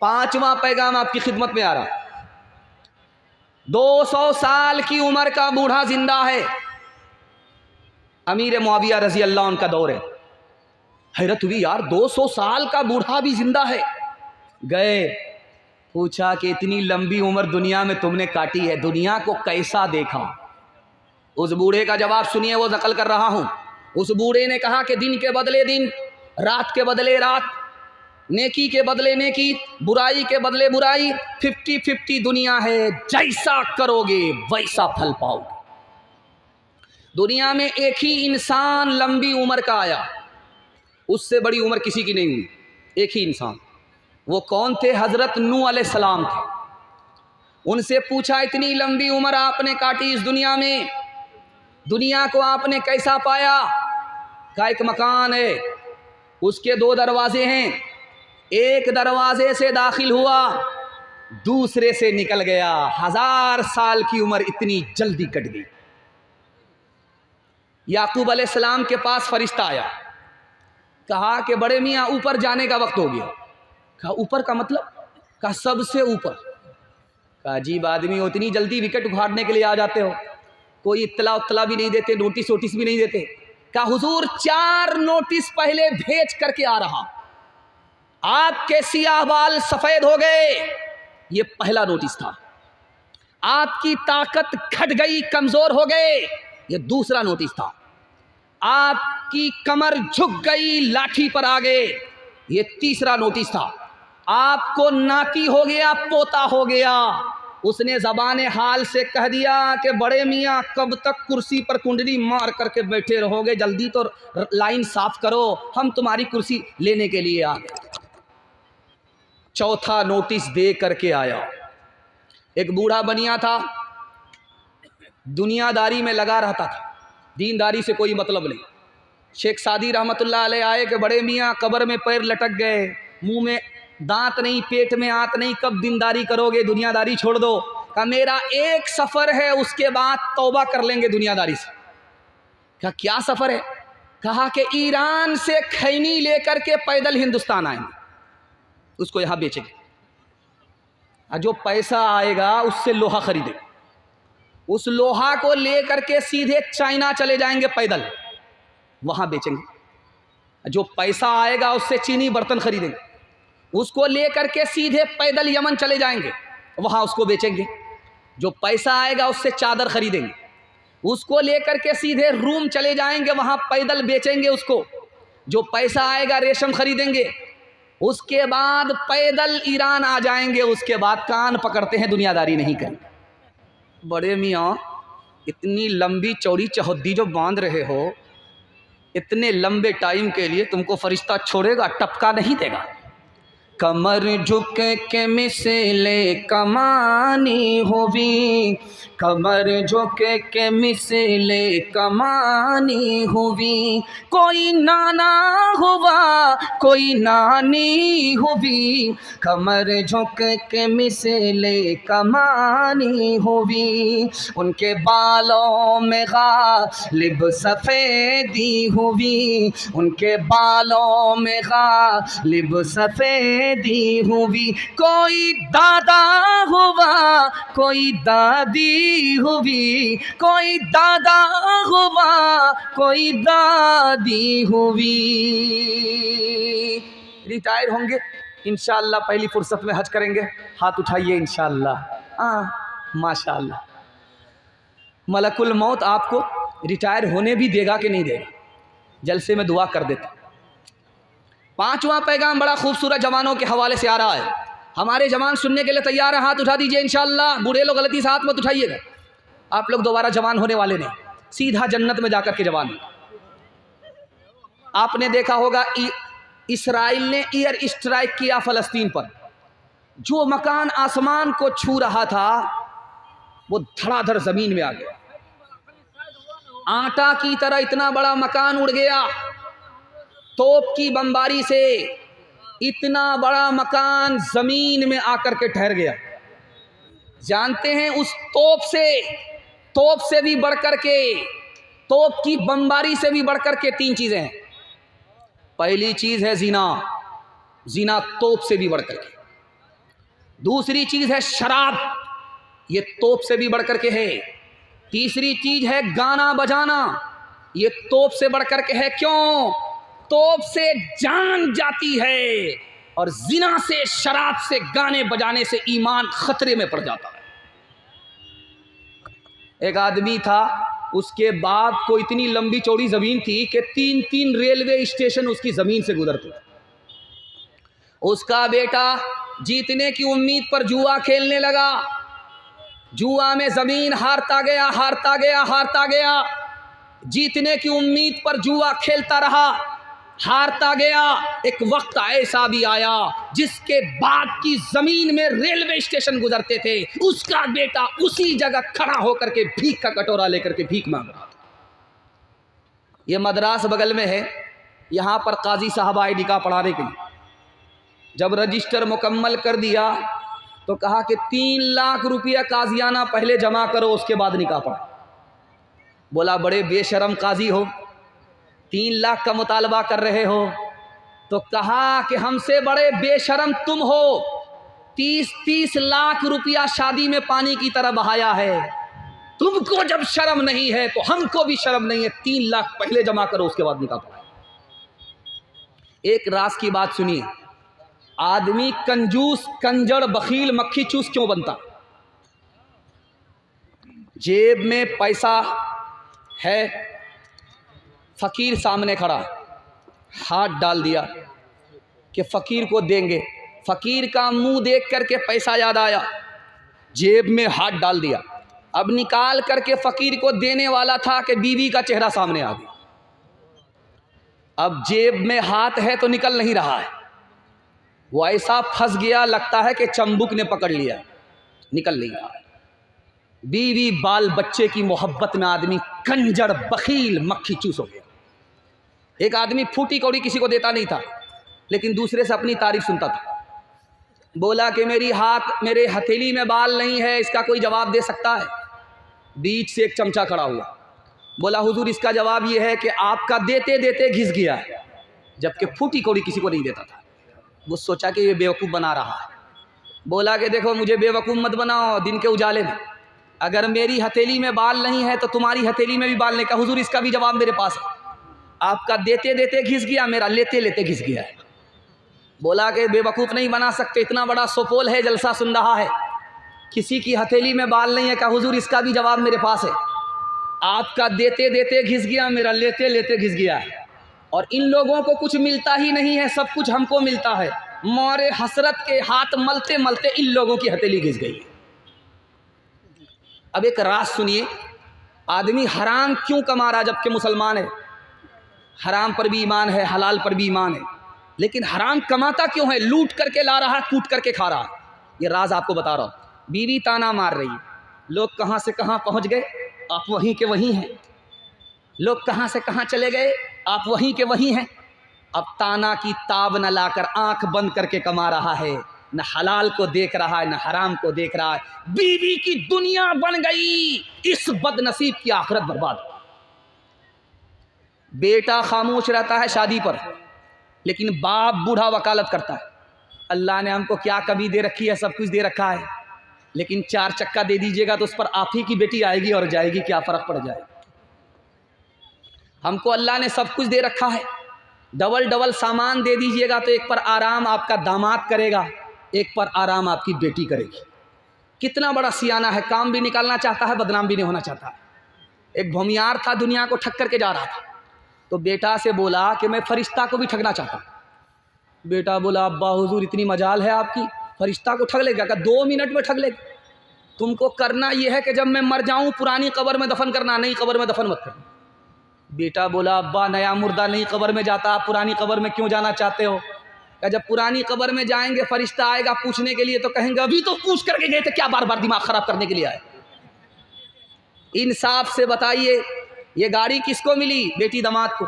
पांचवा पैगाम आपकी खिदमत में आ रहा। 200 साल की उम्र का बूढ़ा जिंदा है। अमीर मुआविया रजी अल्लाह उनका दौर है। हैरत हुई यार, 200 साल का बूढ़ा भी जिंदा है। गए, पूछा कि इतनी लंबी उम्र दुनिया में तुमने काटी है, दुनिया को कैसा देखा? उस बूढ़े का जवाब सुनिए, वो नकल कर रहा हूं। उस बूढ़े ने कहा कि दिन के बदले दिन, रात के बदले रात, नेकी के बदले नेकी, बुराई के बदले बुराई, 50-50 दुनिया है, जैसा करोगे वैसा फल पाओगे। दुनिया में एक ही इंसान लंबी उम्र का आया, उससे बड़ी उम्र किसी की नहीं हुई, एक ही इंसान। वो कौन थे? हजरत नूह अलैहिस्सलाम थे। उनसे पूछा, इतनी लंबी उम्र आपने काटी इस दुनिया में, दुनिया को आपने कैसा पाया? का एक मकान है, उसके 2 दरवाजे हैं, एक दरवाजे से दाखिल हुआ, दूसरे से निकल गया। 1000 साल की उम्र इतनी जल्दी कट गई। याकूब अलैहिस्सलाम के पास फरिश्ता आया, कहा कि बड़े मियाँ ऊपर जाने का वक्त हो गया। कहा ऊपर का मतलब? कहा सबसे ऊपर। कहा अजीब आदमी हो, इतनी जल्दी विकेट उखाड़ने के लिए आ जाते हो, कोई इत्तला भी नहीं देते, नोटिस भी नहीं देते। कहा हुजूर 4 नोटिस पहले भेज करके आ रहा, आपके सियाह बाल सफेद हो गए, ये पहला नोटिस था। आपकी ताकत घट गई, कमजोर हो गए, ये दूसरा नोटिस था। आपकी कमर झुक गई, लाठी पर आ गए, ये तीसरा नोटिस था। आपको नाती हो गया, पोता हो गया। उसने ज़बान हाल से कह दिया कि बड़े मियाँ कब तक कुर्सी पर कुंडली मार करके बैठे रहोगे, जल्दी तो लाइन साफ करो, हम तुम्हारी कुर्सी लेने के लिए आ गए। चौथा नोटिस दे करके आया। एक बूढ़ा बनिया था, दुनियादारी में लगा रहता था, दीनदारी से कोई मतलब नहीं। शेख सादी रहमतुल्लाह अलैह आए कि बड़े मियाँ कब्र में पैर लटक गए, मुंह में दांत नहीं, पेट में आंत नहीं, कब दीनदारी करोगे, दुनियादारी छोड़ दो। कहा मेरा एक सफ़र है, उसके बाद तौबा कर लेंगे दुनियादारी से। कहा क्या सफ़र है? कहा कि ईरान से खैनी लेकर के पैदल हिंदुस्तान आएंगे, उसको यहाँ बेचेंगे, जो पैसा आएगा उससे लोहा खरीदेंगे, उस लोहा को लेकर के सीधे चाइना चले जाएंगे पैदल, वहाँ बेचेंगे। जो पैसा आएगा उससे चीनी बर्तन खरीदेंगे, उसको लेकर के सीधे पैदल यमन चले जाएंगे, वहाँ उसको बेचेंगे। जो पैसा आएगा उससे चादर खरीदेंगे, उसको लेकर के सीधे रूम चले जाएंगे, वहाँ पैदल बेचेंगे उसको। जो पैसा आएगा रेशम खरीदेंगे, उसके बाद पैदल ईरान आ जाएंगे, उसके बाद कान पकड़ते हैं, दुनियादारी नहीं करेंगे। बड़े मियाँ इतनी लंबी चौड़ी चौहद्दी जो बांध रहे हो, इतने लंबे टाइम के लिए तुमको फरिश्ता छोड़ेगा, टपका नहीं देगा। कमर झुक के मिसले कमानी हुई, कमर झुक के मिसले कमानी हुई, कोई नाना हुआ कोई नानी हुई, कमर झुक के मिसले कमानी हुई। उनके बालों में गालिब सफ़ेदी हुई, उनके बालों में गालिब सफ़ेदी हुई, कोई दादा हुआ कोई दादी हुई, कोई दादा हुआ कोई दादी हुई। रिटायर होंगे इंशाअल्लाह, पहली फुर्सत में हज करेंगे, हाथ उठाइए इंशाअल्लाह। माशाअल्लाह। मलकुल मौत आपको रिटायर होने भी देगा कि नहीं देगा, जलसे में दुआ कर देता। 5वां पैगाम बड़ा खूबसूरत जवानों के हवाले से आ रहा है। हमारे जवान सुनने के लिए तैयार हैं, हाथ उठा दीजिए इंशाअल्लाह। बूढ़े लोग गलती से हाथ मत उठाइएगा, आप लोग दोबारा जवान होने वाले नहीं, सीधा जन्नत में जाकर के जवान। आपने देखा होगा इसराइल ने एयर स्ट्राइक किया फ़लस्तीन पर, जो मकान आसमान को छू रहा था वो धड़ाधड़ ज़मीन में आ गया। आटा की तरह इतना बड़ा मकान उड़ गया, तोप की बमबारी से इतना बड़ा मकान ज़मीन में आकर के ठहर गया। जानते हैं उस तोप से भी बढ़कर के, तोप की बमबारी से भी बढ़कर के 3 चीज़ें हैं। पहली चीज़ है ज़िना, ज़िना तोप से भी बढ़कर के। दूसरी चीज है शराब, ये तोप से भी बढ़कर के है। तीसरी चीज है गाना बजाना, ये तोप से बढ़कर के है। क्यों? तोप से जान जाती है और जिना से, शराब से, गाने बजाने से ईमान खतरे में पड़ जाता है। एक आदमी था, उसके बाप को इतनी लंबी चौड़ी जमीन थी कि 3-3 रेलवे स्टेशन उसकी जमीन से गुजरते थे। उसका बेटा जीतने की उम्मीद पर जुआ खेलने लगा। जुआ में जमीन हारता गया, हारता गया, हारता गया। जीतने की उम्मीद पर जुआ खेलता रहा, हारता गया। एक वक्त ऐसा भी आया जिसके बाद की जमीन में रेलवे स्टेशन गुजरते थे, उसका बेटा उसी जगह खड़ा होकर के भीख का कटोरा लेकर के भीख मांग रहा था। ये मद्रास बगल में है, यहाँ पर काजी साहब आए निकाह पढ़ाने के लिए। जब रजिस्टर मुकम्मल कर दिया तो कहा कि 3 लाख रुपया काजियाना पहले जमा करो, उसके बाद निकाह पढ़ो। बोला बड़े बेशरम काजी हो, 3 लाख का मुतालबा कर रहे हो। तो कहा कि हमसे बड़े बेशरम तुम हो, 30-30 लाख रुपया शादी में पानी की तरह बहाया है। तुमको जब शर्म नहीं है तो हमको भी शर्म नहीं है। 3 लाख पहले जमा करो, उसके बाद निकाह पढ़ो। एक राज की बात सुनिए, आदमी कंजूस, कंजड़, बखील, मक्खी चूस क्यों बनता? जेब में पैसा है, फकीर सामने खड़ा, हाथ डाल दिया कि फकीर को देंगे। फकीर का मुंह देख करके पैसा याद आया, जेब में हाथ डाल दिया। अब निकाल करके फकीर को देने वाला था कि बीवी का चेहरा सामने आ गया। अब जेब में हाथ है तो निकल नहीं रहा है, वो ऐसा फंस गया, लगता है कि चंबुक ने पकड़ लिया, निकल नहीं रहा है। बीवी बाल बच्चे की मोहब्बत में आदमी कंजड़, बखील, मक्खी चूस हो गया। एक आदमी फूटी कौड़ी किसी को देता नहीं था, लेकिन दूसरे से अपनी तारीफ सुनता था। बोला कि मेरे हथेली में बाल नहीं है, इसका कोई जवाब दे सकता है? बीच से एक चमचा खड़ा हुआ, बोला हुजूर इसका जवाब यह है कि आपका देते देते घिस गया है, जबकि फूटी कौड़ी किसी को नहीं देता था। वो सोचा कि ये बेवकूफ़ बना रहा है। बोला कि देखो मुझे बेवकूफ़ मत बनाओ दिन के उजाले में, अगर मेरी हथेली में बाल नहीं है तो तुम्हारी हथेली में भी बाल नहीं। का हुजूर इसका भी जवाब मेरे पास है, आपका देते देते घिस गया, मेरा लेते लेते घिस गया है। बोला कि बेवकूफ़ नहीं बना सकते, इतना बड़ा सोपोल है, जलसा सुन रहा है, किसी की हथेली में बाल नहीं है। का हुजूर इसका भी जवाब मेरे पास है, आपका देते देते घिस गया, मेरा लेते लेते घिस गया है। और इन लोगों को कुछ मिलता ही नहीं है, सब कुछ हमको मिलता है। मोरे हसरत के हाथ मलते मलते इन लोगों की हथेली घिस गई है। अब एक राज सुनिए, आदमी हराम क्यों कमा रहा जबकि मुसलमान है? हराम पर भी ईमान है, हलाल पर भी ईमान है, लेकिन हराम कमाता क्यों है? लूट करके ला रहा है, कूट करके खा रहा है। ये राज आपको बता रहा हूँ। बीवी ताना मार रही है, लोग कहाँ से कहाँ पहुँच गए, आप वहीं के वहीं हैं। लोग कहाँ से कहाँ चले गए, आप वहीं के वहीं हैं। अब ताना की ताब न लाकर आंख बंद करके कमा रहा है, न हलाल को देख रहा है, न हराम को देख रहा है। बीवी की दुनिया बन गई, इस बदनसीब की आखिरत बर्बाद। बेटा खामोश रहता है शादी पर, लेकिन बाप बूढ़ा वकालत करता है। अल्लाह ने हमको क्या कमी दे रखी है, सब कुछ दे रखा है, लेकिन 4 चक्का दे दीजिएगा तो उस पर आप ही की बेटी आएगी और जाएगी, क्या फ़र्क पड़ जाएगा। हमको अल्लाह ने सब कुछ दे रखा है, डबल डबल सामान दे दीजिएगा तो एक पर आराम आपका दामाद करेगा, एक पर आराम आपकी बेटी करेगी। कितना बड़ा सियाना है, काम भी निकालना चाहता है, बदनाम भी नहीं होना चाहता है। एक भूमियार था, दुनिया को ठग करके जा रहा था, तो बेटा से बोला कि मैं फरिश्ता को भी ठगना चाहता हूँ। बेटा बोला अब्बा हुजूर इतनी मजाल है आपकी, फरिश्ता को ठग लेगा? क्या 2 मिनट में ठग लेगा? तुमको करना यह है कि जब मैं मर जाऊँ पुरानी कब्र में दफन करना, नई कब्र में दफन मत करना। बेटा बोला अब्बा नया मुर्दा नई कब्र में जाता, आप पुरानी कब्र में क्यों जाना चाहते हो? क्या जब पुरानी कब्र में जाएंगे फरिश्ता आएगा पूछने के लिए तो कहेंगे अभी तो पूछ करके गए थे, क्या बार बार दिमाग खराब करने के लिए आए? इंसाफ से बताइए, ये गाड़ी किसको मिली? बेटी दामाद को।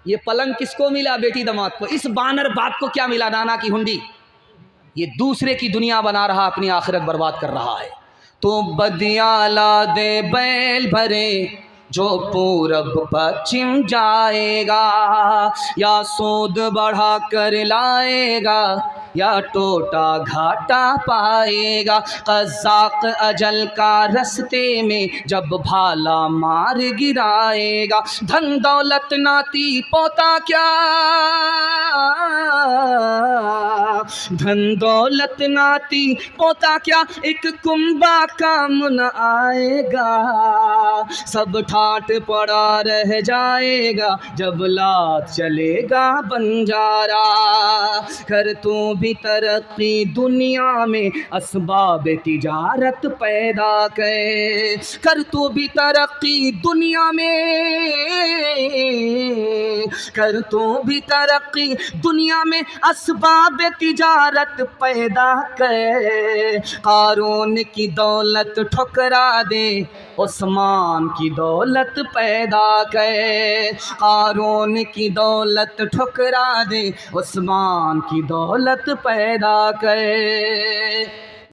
ये पलंग किसको मिला? बेटी दामाद को। इस बानर बाप को क्या मिला? नाना की हुंडी। ये दूसरे की दुनिया बना रहा, अपनी आखिरत बर्बाद कर रहा है। तो बदिया ला दे बैल भरे जो पूरब पश्चिम जाएगा, या सूद बढ़ा कर लाएगा या टोटा घाटा पाएगा। क़ज़्ज़ाक़ अजल का रस्ते में जब भाला मार गिराएगा। धन दौलत नाती पोता क्या, धन दौलत नाती पोता क्या, एक कुंबा काम न आएगा। सब ठाट पड़ा रह जाएगा जब लात चलेगा बंजारा। कर तू भी तरक्की दुनिया में असबाब तिजारत पैदा कर। कर तू भी तरक्की दुनिया में, कर तू भी तरक्की दुनिया में असबाब तिजारत पैदा कर। कारून की दौलत ठुकरा दे, उस्मान की दौलत पैदा कर। कारून की दौलत ठुकरा दे, उस्मान की दौलत पैदा कर।